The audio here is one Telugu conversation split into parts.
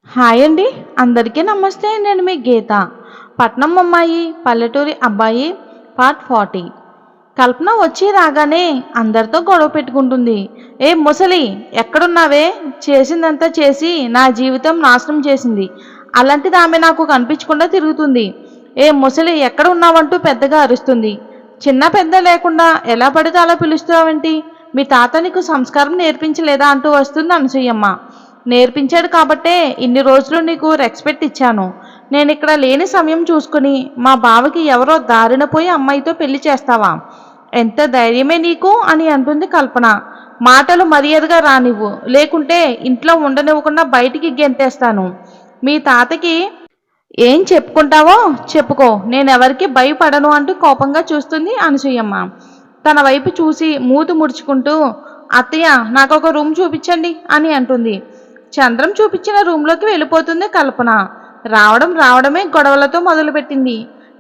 హాయ్ అండి. అందరికీ నమస్తే. నేను మీ గీత. పట్నం అమ్మాయి, పల్లెటూరి అబ్బాయి పార్ట్ 40. కల్పన వచ్చి రాగానే అందరితో గొడవ పెట్టుకుంటుంది. ఏ ముసలి, ఎక్కడున్నావే? చేసిందంతా చేసి నా జీవితం నాశనం చేసింది. అలాంటిది ఆమె నాకు కనిపించకుండా తిరుగుతుంది. ఏ ముసలి, ఎక్కడ ఉన్నావంటూ పెద్దగా అరుస్తుంది. చిన్న పెద్ద లేకుండా ఎలా పడితే అలా పిలుస్తావేంటి? మీ తాత నీకు సంస్కారం నేర్పించలేదా అంటూ వస్తుంది అనసూయమ్మ. నేర్పించాడు కాబట్టే ఇన్ని రోజులు నీకు రెస్పెక్ట్ ఇచ్చాను. నేను ఇక్కడ లేని సమయం చూసుకుని మా బావకి ఎవరో దారిన పోయి అమ్మాయితో పెళ్లి చేస్తావా? ఎంత ధైర్యమే నీకు అని అంటుంది కల్పన. మాటలు మర్యాదగా రానివ్వు, లేకుంటే ఇంట్లో ఉండనివ్వకుండా బయటికి గెంతేస్తాను. మీ తాతకి ఏం చెప్పుకుంటావో చెప్పుకో, నేనెవరికి భయపడను అంటూ కోపంగా చూస్తుంది అనసూయమ్మ. తన వైపు చూసి మూతి ముడుచుకుంటూ, అత్తయ్య, నాకొక రూమ్ చూపించండి అని అంటుంది. చంద్రం చూపించిన రూంలోకి వెళ్ళిపోతుంది కల్పన. రావడం రావడమే గొడవలతో మొదలుపెట్టింది.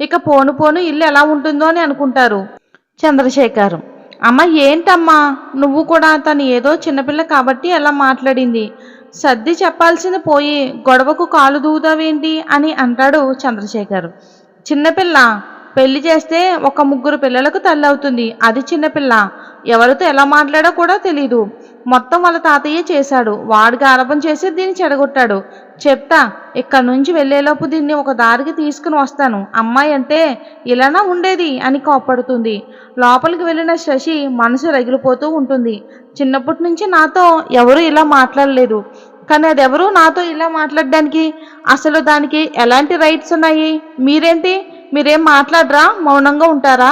ఇక పోను పోను ఇల్లు ఎలా ఉంటుందో అని అనుకుంటారు చంద్రశేఖర్. అమ్మ, ఏంటమ్మా నువ్వు కూడా? తను ఏదో చిన్నపిల్ల కాబట్టి అలా మాట్లాడింది. సర్ది చెప్పాల్సింది పోయి గొడవకు కాలు దూవుతావేంటి అని అంటాడు చంద్రశేఖర్. చిన్నపిల్ల పెళ్లి చేస్తే ఒక ముగ్గురు పిల్లలకు తల్లి అవుతుంది. అది చిన్నపిల్ల. ఎవరితో ఎలా మాట్లాడో కూడా తెలీదు. మొత్తం వాళ్ళ తాతయ్యే చేశాడు. వాడికి ఆరోపణ చేసి దీన్ని చెడగొట్టాడు. చెప్తా, ఇక్కడి నుంచి వెళ్ళేలోపు దీన్ని ఒక దారికి తీసుకుని వస్తాను. అమ్మాయి అంటే ఇలానా ఉండేది అని కోప్పడుతుంది. లోపలికి వెళ్ళిన శశి మనసు రగిలిపోతూ ఉంటుంది. చిన్నప్పటి నుంచి నాతో ఎవరు ఇలా మాట్లాడలేదు, కానీ అదెవరు నాతో ఇలా మాట్లాడడానికి? అసలు దానికి ఎలాంటి రైట్స్ ఉన్నాయి? మీరేంటి, మీరేం మాట్లాడరా? మౌనంగా ఉంటారా?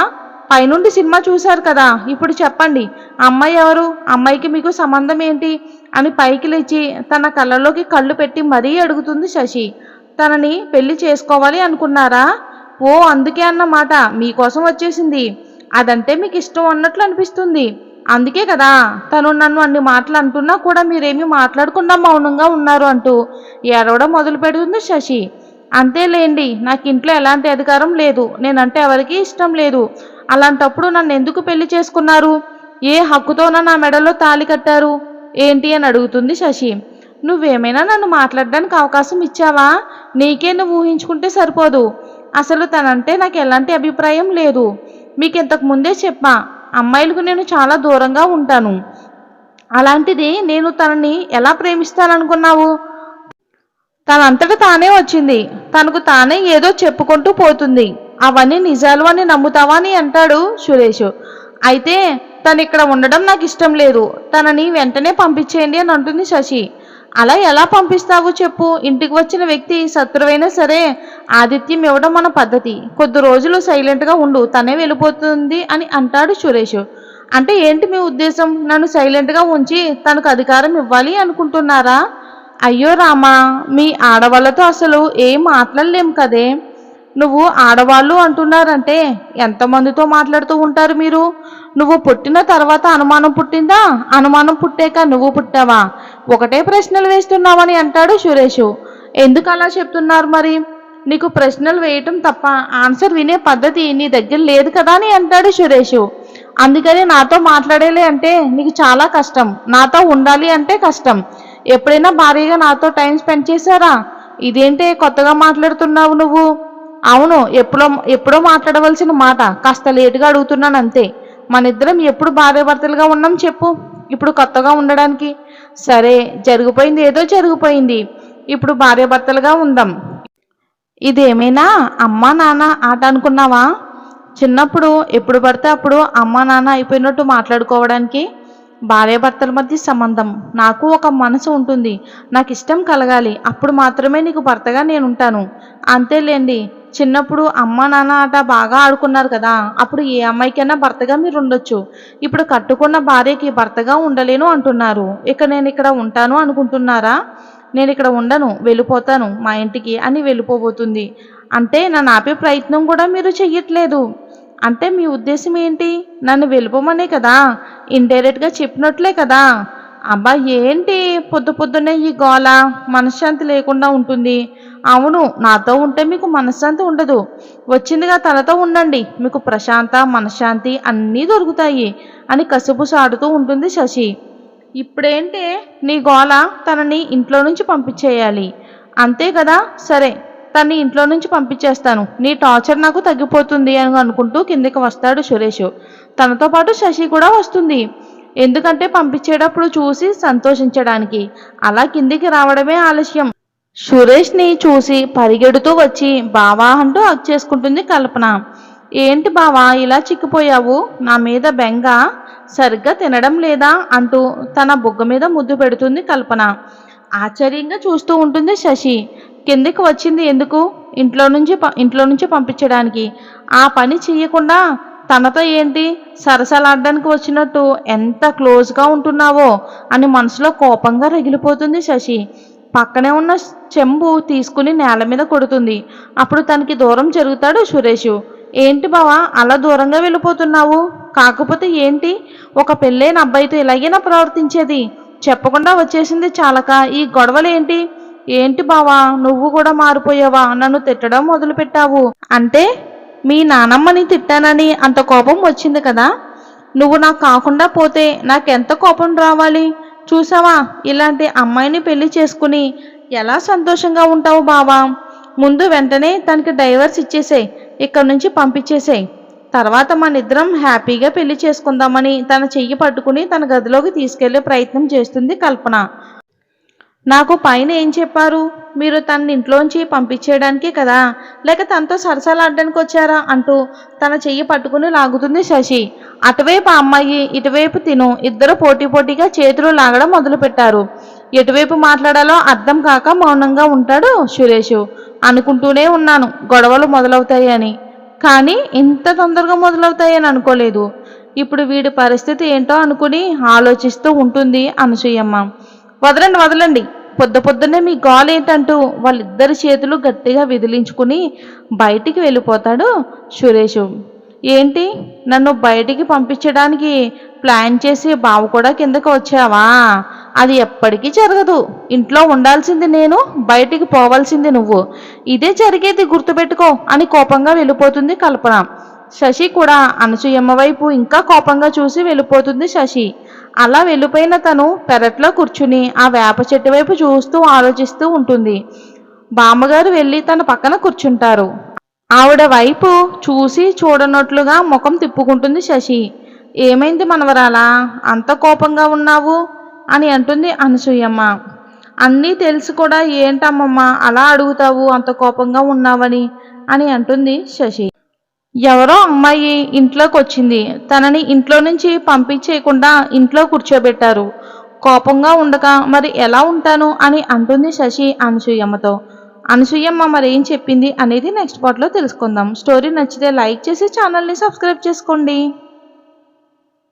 పైనుండి సినిమా చూశారు కదా, ఇప్పుడు చెప్పండి, అమ్మాయి ఎవరు? అమ్మాయికి మీకు సంబంధం ఏంటి అని పైకి లేచి తన కళ్ళలోకి కళ్ళు పెట్టి మరీ అడుగుతుంది శశి. తనని పెళ్లి చేసుకోవాలి అనుకున్నారా? ఓ, అందుకే అన్నమాట. మీకోసం వచ్చేసింది. అదంటే మీకు ఇష్టం అన్నట్లు అనిపిస్తుంది. అందుకే కదా తను నన్ను అన్ని మాటలు అంటున్నా కూడా మీరేమీ మాట్లాడకుండా మౌనంగా ఉన్నారు అంటూ ఏడవడం మొదలు పెడుతుంది శశి. అంతేలేండి, నాకు ఇంట్లో ఎలాంటి అధికారం లేదు. నేనంటే ఎవరికీ ఇష్టం లేదు. అలాంటప్పుడు నన్ను ఎందుకు పెళ్లి చేసుకున్నారు? ఏ హక్కుతోన నా మెడలో తాళి కట్టారు ఏంటి అని అడుగుతుంది శశి. నువ్వేమైనా నన్ను మాట్లాడడానికి అవకాశం ఇచ్చావా? నీకే నువ్వు ఊహించుకుంటే సరిపోదు. అసలు తనంటే నాకు ఎలాంటి అభిప్రాయం లేదు. మీకు ఇంతకు ముందే చెప్పా, అమ్మాయిలకు నేను చాలా దూరంగా ఉంటాను. అలాంటిది నేను తనని ఎలా ప్రేమిస్తాననుకున్నావు? తనంతట తానే వచ్చింది. తనకు తానే ఏదో చెప్పుకుంటూ పోతుంది. అవన్నీ నిజాలు అని నమ్ముతావా అని అంటాడు సురేష్. అయితే తను ఇక్కడ ఉండడం నాకు ఇష్టం లేదు. తనని వెంటనే పంపించేయండి అని అంటుంది శశి. అలా ఎలా పంపిస్తావు చెప్పు? ఇంటికి వచ్చిన వ్యక్తి శత్రువైనా సరే ఆతిథ్యం ఇవ్వడం మన పద్ధతి. కొద్ది రోజులు సైలెంట్గా ఉండు, తనే వెళ్ళిపోతుంది అని అంటాడు సురేష్. అంటే ఏంటి మీ ఉద్దేశం? నన్ను సైలెంట్గా ఉంచి తనకు అధికారం ఇవ్వాలి అనుకుంటున్నారా? అయ్యో రామా, మీ ఆడవాళ్ళతో అసలు ఏం మాట్లాడలేం కదే. నువ్వు ఆడవాళ్ళు అంటున్నారంటే ఎంతమందితో మాట్లాడుతూ ఉంటారు మీరు? నువ్వు పుట్టిన తర్వాత అనుమానం పుట్టిందా? అనుమానం పుట్టాక నువ్వు పుట్టావా? ఒకటే ప్రశ్నలు వేస్తున్నావని అంటాడు సురేష్. ఎందుకు అలా చెప్తున్నారు మరి? నీకు ప్రశ్నలు వేయటం తప్ప ఆన్సర్ వినే పద్ధతి నీ దగ్గర లేదు కదా అని అంటాడు సురేష్. అందుకని నాతో మాట్లాడేలే అంటే నీకు చాలా కష్టం, నాతో ఉండాలి అంటే కష్టం. ఎప్పుడైనా భారీగా నాతో టైం స్పెండ్ చేశారా? ఇదేంటే కొత్తగా మాట్లాడుతున్నావు నువ్వు? అవును, ఎప్పుడో ఎప్పుడో మాట్లాడవలసిన మాట కాస్త లేటుగా అడుగుతున్నాను అంతే. మన ఇద్దరం ఎప్పుడు భార్యాభర్తలుగా ఉన్నాం చెప్పు? ఇప్పుడు కొత్తగా ఉండడానికి? సరే, జరిగిపోయింది ఏదో జరిగిపోయింది. ఇప్పుడు భార్యాభర్తలుగా ఉందాం. ఇదేమైనా అమ్మా నాన్న ఆట అనుకున్నావా? చిన్నప్పుడు ఎప్పుడు పడితే అప్పుడు అమ్మా నాన్న అయిపోయినట్టు మాట్లాడుకోవడానికి? భార్యాభర్తల మధ్య సంబంధం. నాకు ఒక మనసు ఉంటుంది. నాకు ఇష్టం కలగాలి. అప్పుడు మాత్రమే నీకు భర్తగా నేనుంటాను. అంతేలేండి. చిన్నప్పుడు అమ్మ నాన్న ఆట బాగా ఆడుకున్నారు కదా, అప్పుడు ఏ అమ్మాయికైనా భర్తగా మీరు ఉండొచ్చు. ఇప్పుడు కట్టుకున్న భార్యకి భర్తగా ఉండలేను అంటున్నారు. ఇక నేను ఇక్కడ ఉంటాను అనుకుంటున్నారా? నేను ఇక్కడ ఉండను, వెళ్ళిపోతాను మా ఇంటికి అని వెళ్ళిపోబోతుంది. అంటే నన్ను ఆపే ప్రయత్నం కూడా మీరు చెయ్యట్లేదు. అంటే మీ ఉద్దేశం ఏంటి? నన్ను వెళ్ళిపోమనే కదా? ఇండైరెక్ట్గా చెప్పినట్లే కదా? అబ్బా, ఏంటి పొద్దు పొద్దున్నే ఈ గోల? మనశ్శాంతి లేకుండా ఉంటుంది. అవును, నాతో ఉంటే మీకు మనశ్శాంతి ఉండదు. వచ్చిందిగా తనతో ఉండండి, మీకు ప్రశాంత మనశ్శాంతి అన్నీ దొరుకుతాయి అని కసిపుసాడుతూ ఉంటుంది శశి. ఇప్పుడేంటి నీ గోల? తనని ఇంట్లో నుంచి పంపించేయాలి. అంతే కదా, సరే తన్ని ఇంట్లో నుంచి పంపించేస్తాను, నీ టార్చర్ నాకు తగ్గిపోతుంది అని అనుకుంటూ కిందికి వస్తాడు సురేష్. తనతో పాటు శశి కూడా వస్తుంది. ఎందుకంటే పంపించేటప్పుడు చూసి సంతోషించడానికి. అలా కిందికి రావడమే ఆలస్యం. సురేష్ని చూసి పరిగెడుతూ వచ్చి బావా అంటూ హగ్ చేసుకుంటుంది కల్పన. ఏంటి బావా ఇలా చిక్కిపోయావు, నా మీద బెంగ, సరిగ్గా తినడం లేదా అంటూ తన బుగ్గ మీద ముద్దు పెడుతుంది కల్పన. ఆశ్చర్యంగా చూస్తూ ఉంటుంది శశి. కిందికి వచ్చింది ఎందుకు? ఇంట్లో నుంచి పంపించడానికి. ఆ పని చెయ్యకుండా తనతో ఏంటి సరసలాడడానికి వచ్చినట్టు ఎంత క్లోజ్గా ఉంటున్నావో అని మనసులో కోపంగా రగిలిపోతుంది శశి. పక్కనే ఉన్న చెంబు తీసుకుని నేల మీద కొడుతుంది. అప్పుడు తనకి దూరం జరుగుతాడు సురేష్. ఏంటి బావా అలా దూరంగా వెళ్ళిపోతున్నావు? కాకపోతే ఏంటి, ఒక పెళ్ళైన అబ్బాయితో ఇలాగేనా ప్రవర్తించేది? చెప్పకుండా వచ్చేసింది చాలక ఈ గొడవలేంటి? ఏంటి బావా నువ్వు కూడా మారిపోయావా? నన్ను తిట్టడం మొదలుపెట్టావు అంటే మీ నానమ్మని తిట్టానని అంత కోపం వచ్చింది కదా? నువ్వు నాకు కాకుండా పోతే నాకెంత కోపం రావాలి? చూసావా, ఇలాంటి అమ్మాయిని పెళ్లి చేసుకుని ఎలా సంతోషంగా ఉంటావు బావా? ముందు వెంటనే తనకి డైవర్స్ ఇచ్చేసేయ్, ఇక్కడి నుంచి పంపించేసేయ్. తర్వాత మనిద్దరం హ్యాపీగా పెళ్లి చేసుకుందామని తన చెయ్యి పట్టుకుని తన గదిలోకి తీసుకెళ్లే ప్రయత్నం చేస్తుంది కల్పన. నాకు పైన ఏం చెప్పారు? మీరు తన ఇంట్లోంచి పంపించేయడానికే కదా, లేక తనతో సరసాలాడడానికి వచ్చారా అంటూ తన చెయ్యి పట్టుకుని లాగుతుంది శశి. అటువైపు అమ్మాయి, ఇటువైపు తిను ఇద్దరు పోటీగా చేతులు లాగడం మొదలుపెట్టారు. ఎటువైపు మాట్లాడాలో అర్థం కాక మౌనంగా ఉంటాడు సురేష్. అనుకుంటూనే ఉన్నాను గొడవలు మొదలవుతాయి అని, కానీ ఇంత తొందరగా మొదలవుతాయని అనుకోలేదు. ఇప్పుడు వీడి పరిస్థితి ఏంటో అనుకుని ఆలోచిస్తూ ఉంటుంది అనసూయమ్మ. వదలండి, పొద్దున్నే మీ గోల్ ఏంటంటూ వాళ్ళిద్దరి చేతులు గట్టిగా విదిలించుకుని బయటికి వెళ్ళిపోతాడు సురేష్. ఏంటి, నన్ను బయటికి పంపించడానికి ప్లాన్ చేసి బావ కూడా కిందకు వచ్చావా? అది ఎప్పటికీ జరగదు. ఇంట్లో ఉండాల్సింది నేను, బయటికి పోవాల్సింది నువ్వు. ఇదే జరిగేది గుర్తుపెట్టుకో అని కోపంగా వెళ్ళిపోతుంది కల్పన. శశి కూడా అనసూయమ్మ వైపు ఇంకా కోపంగా చూసి వెళ్ళిపోతుంది శశి. అలా వెళ్ళిపోయిన తను పెరట్లో కూర్చుని ఆ వేప చెట్టు వైపు చూస్తూ ఆలోచిస్తూ ఉంటుంది. బామ్మగారు వెళ్ళి తన పక్కన కూర్చుంటారు. ఆవిడ వైపు చూసి చూడనట్లుగా ముఖం తిప్పుకుంటుంది శశి. ఏమైంది మనవరాలా, అంత కోపంగా ఉన్నావు అని అంటుంది అనసూయమ్మ. అన్నీ తెలిసి కూడా ఏంటమ్మమ్మ అలా అడుగుతావు, అంత కోపంగా ఉన్నావని అని అంటుంది శశి. ఎవరో అమ్మాయి ఇంట్లోకి వచ్చింది, తనని ఇంట్లో నుంచి పంపించేయకుండా ఇంట్లో కూర్చోబెట్టారు. కోపంగా ఉండక మరి ఎలా ఉంటాను అని అంటుంది శశి అనసూయమ్మతో. అనసూయమ్మ మరి ఏం చెప్పింది అనేది నెక్స్ట్ పార్ట్లో తెలుసుకుందాం. స్టోరీ నచ్చితే లైక్ చేసి ఛానల్ని సబ్స్క్రైబ్ చేసుకోండి.